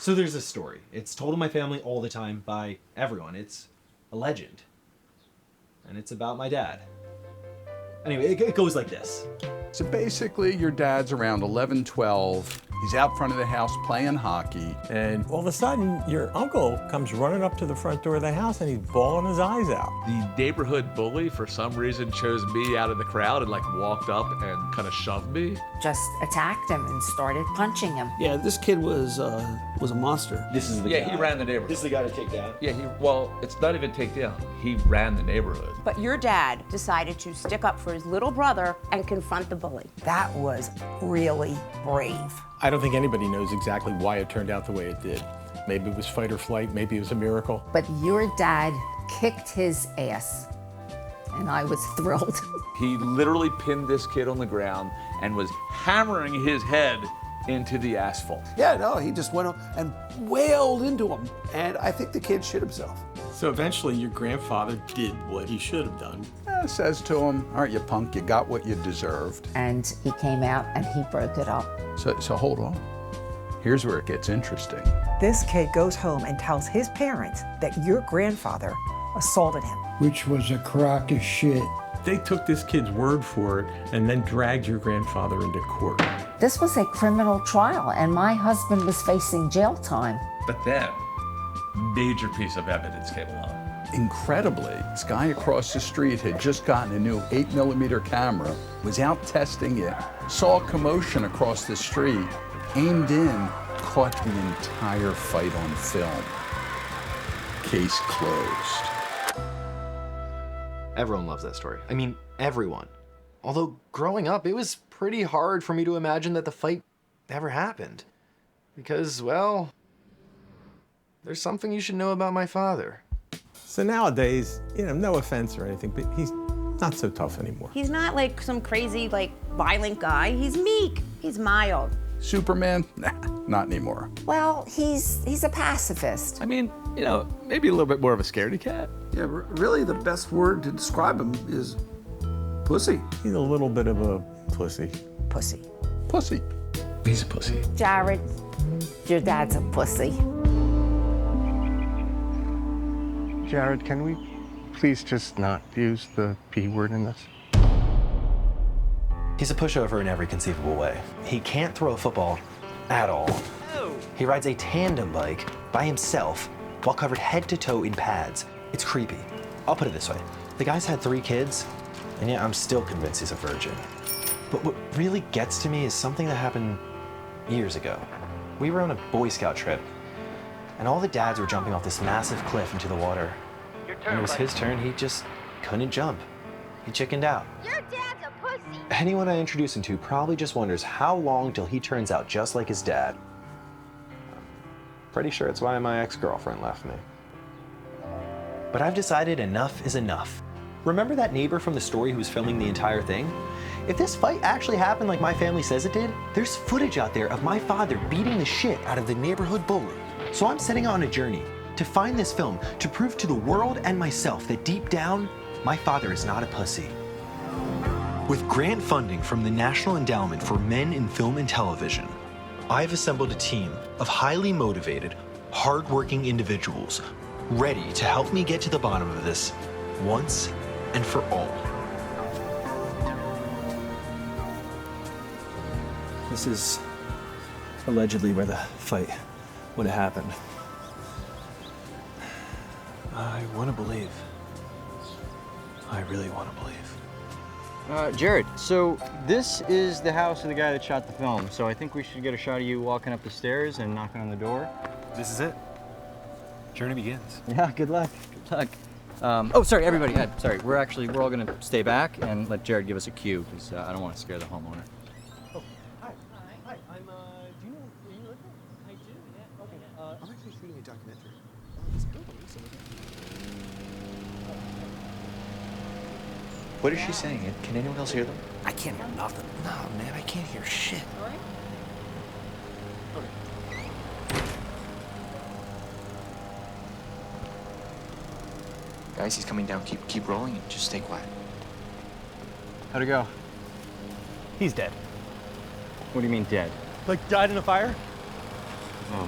So there's a story. It's told in my family all the time by everyone. It's a legend. And it's about my dad. Anyway, it goes like this. So basically, your dad's around 11, 12. He's out front of the house playing hockey. And all of a sudden, your uncle comes running up to the front door of the house and he's bawling his eyes out. The neighborhood bully, for some reason, chose me out of the crowd and like walked up and kind of shoved me. Just attacked him and started punching him. Yeah, this kid was a monster. This is the guy. Yeah, he ran the neighborhood. This is the guy to take down? Yeah, well, it's not even take down. He ran the neighborhood. But your dad decided to stick up for his little brother and confront the bully. That was really brave. I don't think anybody knows exactly why it turned out the way it did. Maybe it was fight or flight, maybe it was a miracle. But your dad kicked his ass, and I was thrilled. He literally pinned this kid on the ground and was hammering his head into the asphalt. Yeah, no, he just went up and wailed into him. And I think the kid shit himself. So eventually your grandfather did what he should have done. Says to him, aren't you punk, you got what you deserved. And he came out and he broke it up. So hold on. Here's where it gets interesting. This kid goes home and tells his parents that your grandfather assaulted him. Which was a crock of shit. They took this kid's word for it and then dragged your grandfather into court. This was a criminal trial, and my husband was facing jail time. But then, major piece of evidence came along. Incredibly, this guy across the street had just gotten a new 8mm camera, was out testing it, saw a commotion across the street, aimed in, caught the entire fight on film. Case closed. Everyone loves that story. I mean, everyone. Although growing up, it was pretty hard for me to imagine that the fight ever happened. Because, well, there's something you should know about my father. So nowadays, no offense or anything, but he's not so tough anymore. He's not like some crazy, violent guy. He's meek. He's mild. Superman? Nah, not anymore. Well, he's a pacifist. I mean, maybe a little bit more of a scaredy cat. Yeah, really the best word to describe him is pussy. He's a little bit of a pussy. Pussy. Pussy. He's a pussy. Jared, your dad's a pussy. Jared, can we please just not use the P word in this? He's a pushover in every conceivable way. He can't throw a football at all. He rides a tandem bike by himself while covered head to toe in pads. It's creepy. I'll put it this way. The guy's had 3 kids, and yet I'm still convinced he's a virgin. But what really gets to me is something that happened years ago. We were on a Boy Scout trip, and all the dads were jumping off this massive cliff into the water. When it was his turn, he just couldn't jump. He chickened out. Your dad's a pussy. Anyone I introduce him to probably just wonders how long till he turns out just like his dad. Pretty sure it's why my ex-girlfriend left me. But I've decided enough is enough. Remember that neighbor from the story who was filming the entire thing? If this fight actually happened like my family says it did, there's footage out there of my father beating the shit out of the neighborhood bully. So I'm setting on a journey to find this film to prove to the world and myself that deep down, my father is not a pussy. With grant funding from the National Endowment for Men in Film and Television, I've assembled a team of highly motivated, hardworking individuals ready to help me get to the bottom of this once and for all. This is allegedly where the fight would have happened. I want to believe. I really want to believe. Jared, so this is the house of the guy that shot the film, so I think we should get a shot of you walking up the stairs and knocking on the door. This is it. Journey begins. Yeah, good luck. Good luck. Oh, sorry, everybody. Sorry, we're all gonna stay back and let Jared give us a cue, because I don't want to scare the homeowner. Oh, hi. Hi, I'm, do you know where you live? I do, yeah. Okay, I'm actually shooting a documentary. What is she saying? Can anyone else hear them? I can't hear nothing. No, man, I can't hear shit. All right. Okay. Guys, he's coming down. Keep rolling and just stay quiet. How'd it go? He's dead. What do you mean dead? Like died in a fire?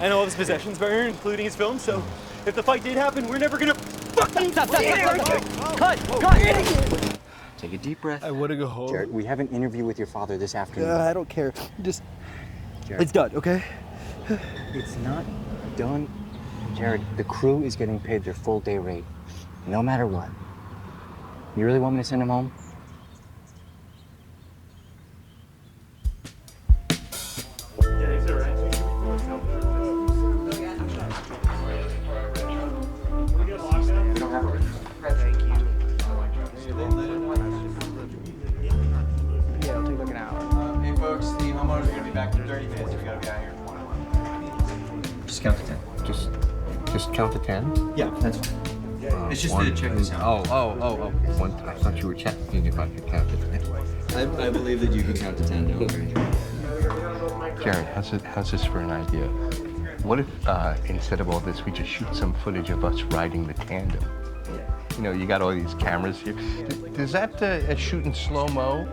And all of his possessions burned, including his film, so if the fight did happen, we're never gonna fucking Stop. Cut. Take a deep breath. I want to go home. Jared, we have an interview with your father this afternoon. I don't care. Just, Jared, it's done, okay? it's not done. Jared, the crew is getting paid their full day rate, no matter what. You really want me to send him home? Just count to 10. Just count to 10? Yeah, that's fine. It's just to check this out. Oh. I thought you were checking if I could count to 10. I believe that you can count to 10, don't worry. Jared, how's this for an idea? What if instead of all this, we just shoot some footage of us riding the tandem? You know, you got all these cameras here. Does that shoot in slow-mo?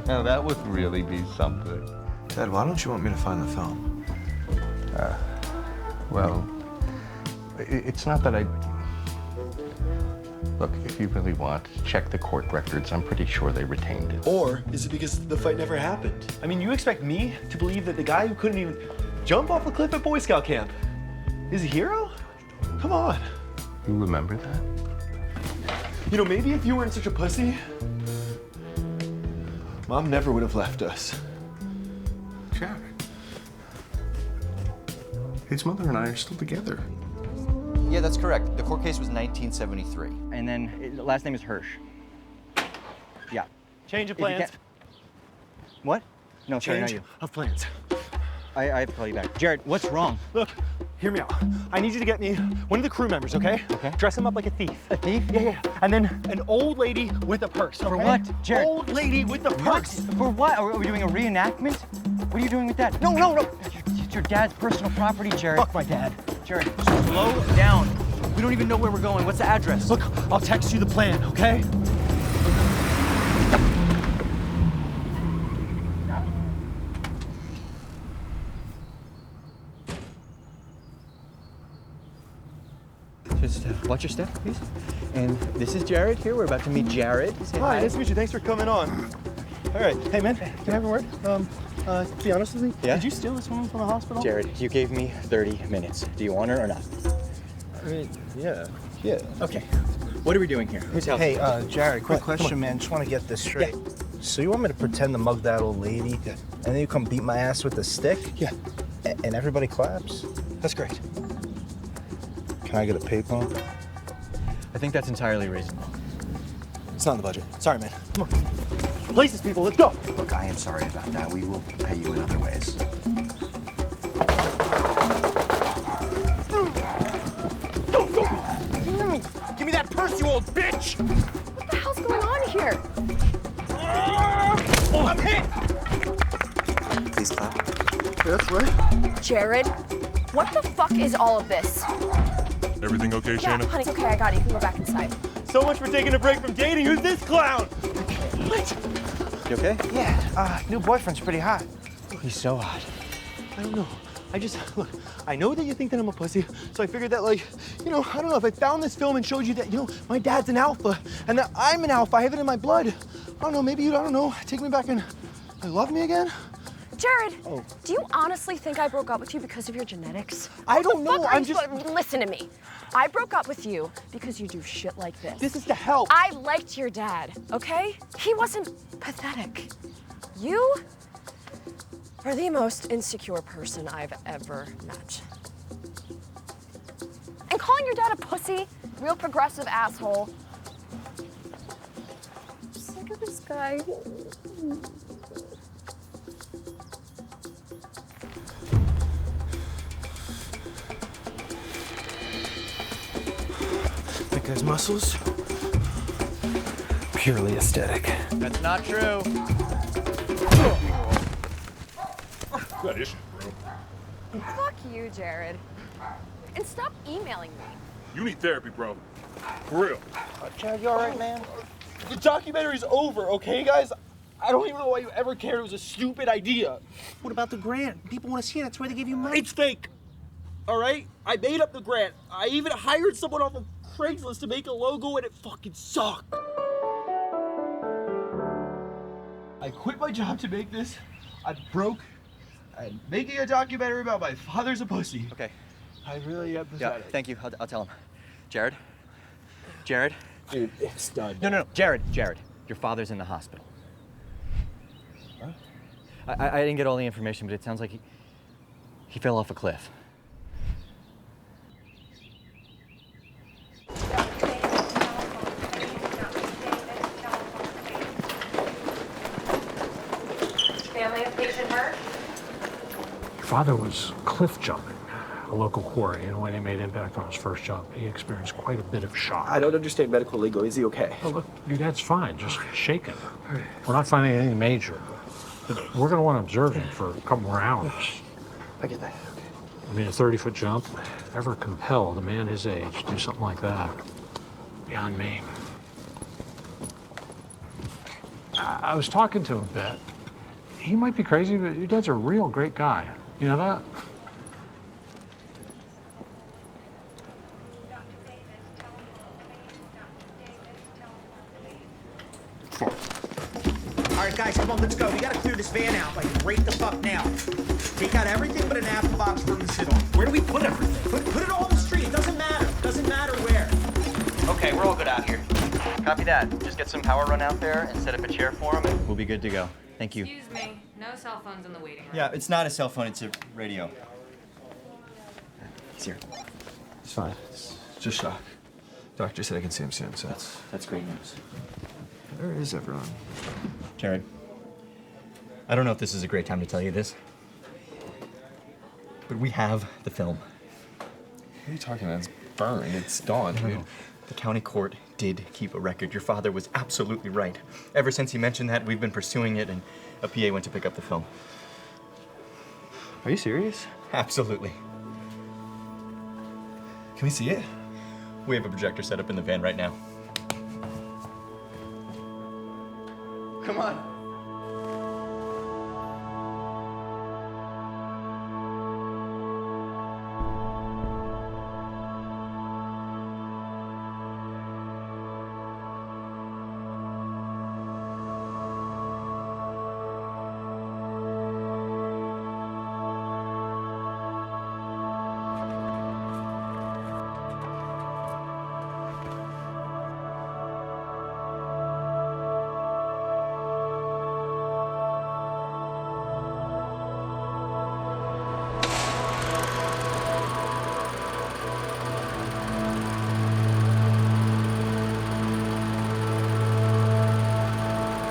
Now that would really be something. Dad, why don't you want me to find the film? Well, it's not that I... Look, if you really want, check the court records. I'm pretty sure they retained it. Or is it because the fight never happened? I mean, you expect me to believe that the guy who couldn't even jump off a cliff at Boy Scout camp is a hero? Come on. You remember that? You know, maybe if you weren't such a pussy, Mom never would have left us. Jared. His mother and I are still together. Yeah, that's correct. The court case was 1973. And then, last name is Hirsch. Yeah. Change of plans. What? No, sorry, not Change you. of plans. I have to call you back. Jared, what's wrong? Look, hear me out. I need you to get me one of the crew members, okay? Okay. Dress him up like a thief. A thief? Yeah. And then an old lady with a purse. For okay? what, Jared? Old lady with a purse. For what? Are we doing a reenactment? What are you doing with that? No. It's your dad's personal property, Jared. Fuck my dad. Jared, slow down. We don't even know where we're going. What's the address? Look, I'll text you the plan, okay? Just watch your step, please. And this is Jared here. We're about to meet Jared. Say Hi, nice to meet you. Thanks for coming on. All right. Hey, man, can I have a word? To be honest with me, did you steal this woman from the hospital? Jared, you gave me 30 minutes. Do you want her or not? I mean, yeah. Okay. What are we doing here? Who's helping? Hey, Jared, quick question, man. Just want to get this straight. Yeah. So you want me to pretend to mug that old lady, and then you come beat my ass with a stick? Yeah. And everybody claps? That's great. Can I get a pay bump? I think that's entirely reasonable. It's not in the budget. Sorry, man. Come on. Places, people. Let's go. Look, I am sorry about that. We will pay you in other ways. Give me that purse, you old bitch! What the hell's going on here? Oh, I'm hit! Please clap. That's right. Jared, what the fuck is all of this? Everything okay, Yeah, Shannon? honey, it's okay, I got it. You can go back inside. So much for taking a break from dating. Who's this clown? What? You okay? Yeah, new boyfriend's pretty hot. He's so hot. I don't know. Look, I know that you think that I'm a pussy, so I figured that, like, you know, I don't know, if I found this film and showed you that, you know, my dad's an alpha, and that I'm an alpha, I have it in my blood. I don't know, maybe you'd, take me back and love me again? Jared, do you honestly think I broke up with you because of your genetics? I don't know, I'm just... Listen to me. I broke up with you because you do shit like this. This is to help. I liked your dad, okay? He wasn't pathetic. You are the most insecure person I've ever met. And calling your dad a pussy, real progressive asshole. I'm sick of this guy. That guy's muscles, purely aesthetic. That's not true. Got issues, bro. Fuck you, Jared. And stop emailing me. You need therapy, bro. For real. Jared, you all right, man? The documentary's over, okay, guys? I don't even know why you ever cared. It was a stupid idea. What about the grant? People want to see it. That's why they give you money. It's fake. All right? I made up the grant. I even hired someone off of Craigslist to make a logo, and it fucking sucked. I quit my job to make this. I'm broke. I'm making a documentary about my father's a pussy. Okay. I really am pathetic. Yeah, thank you. I'll tell him. Jared? Jared? Dude, it's done. No. Jared. Your father's in the hospital. Huh? I didn't get all the information, but it sounds like he fell off a cliff. Family of patient Hirsch? Your father was cliff jumping, a local quarry, and when he made impact on his first jump, he experienced quite a bit of shock. I don't understand medical lingo. Is he okay? Oh, look, your dad's fine, just shaken. We're not finding anything major. But we're going to want to observe him for a couple more hours. I get that. I mean, a 30-foot jump, ever compelled a man his age to do something like that? Beyond me. I was talking to him a bit. He might be crazy, but your dad's a real great guy. You know that? All right, guys, come on, let's go. We gotta clear this van out, like right the fuck now. Take out everything but an apple box for him to sit on. Where do we put everything? Put it all on the street. It doesn't matter. Doesn't matter where. Okay, we're all good out here. Copy that. Just get some power run out there and set up a chair for him, and we'll be good to go. Thank you. Excuse me, no cell phones in the waiting room. Yeah, it's not a cell phone, it's a radio. It's here. It's fine. It's just shock. Doctor said I can see him soon, so That's great news. Where is everyone? Jared, I don't know if this is a great time to tell you this, but we have the film. What are you talking about? It's burned. It's gone, dude. The county court did keep a record. Your father was absolutely right. Ever since he mentioned that, we've been pursuing it, and a PA went to pick up the film. Are you serious? Absolutely. Can we see it? We have a projector set up in the van right now. Come on.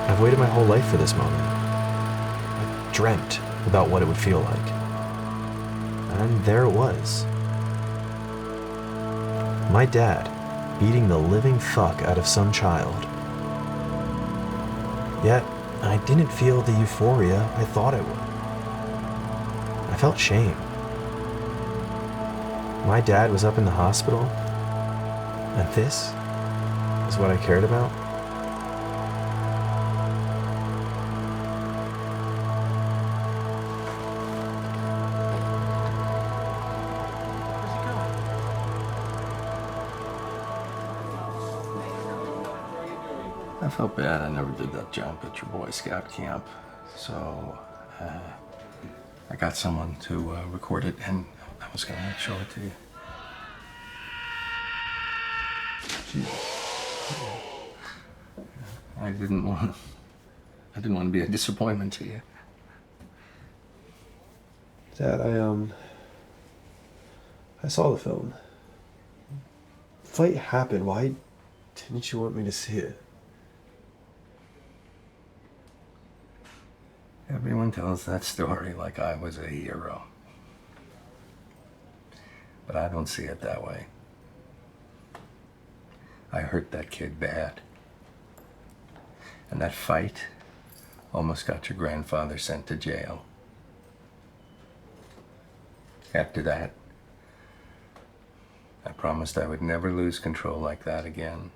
I've waited my whole life for this moment. I dreamt about what it would feel like. And there it was. My dad beating the living fuck out of some child. Yet, I didn't feel the euphoria I thought I would. I felt shame. My dad was up in the hospital, and this is what I cared about? I felt bad I never did that jump at your Boy Scout camp, so I got someone to record it, and I was gonna show it to you. I didn't want to be a disappointment to you. Dad, I saw the film. The fight happened. Why didn't you want me to see it? Everyone tells that story like I was a hero. But I don't see it that way. I hurt that kid bad. And that fight almost got your grandfather sent to jail. After that, I promised I would never lose control like that again.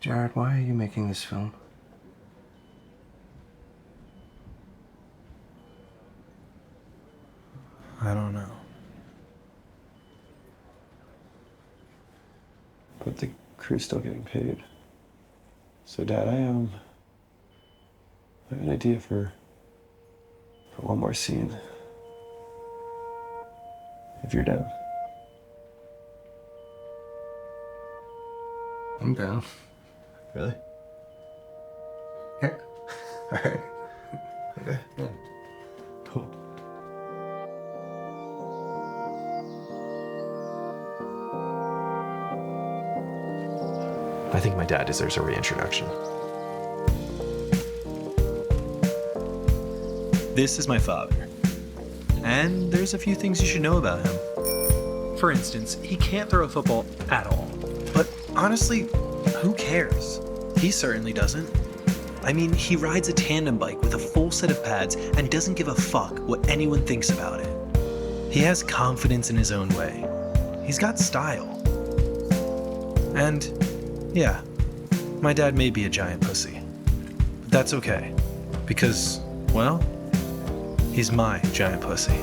Jared, why are you making this film? I don't know. But the crew's still getting paid. So, Dad, I have an idea for one more scene. If you're down. I'm down. Really? Yeah. All right. Okay. Yeah. Cool. I think my dad deserves a reintroduction. This is my father. And there's a few things you should know about him. For instance, he can't throw a football at all. But honestly, who cares? He certainly doesn't. I mean, he rides a tandem bike with a full set of pads and doesn't give a fuck what anyone thinks about it. He has confidence in his own way. He's got style. And yeah, my dad may be a giant pussy. But that's okay. Because, well, he's my giant pussy.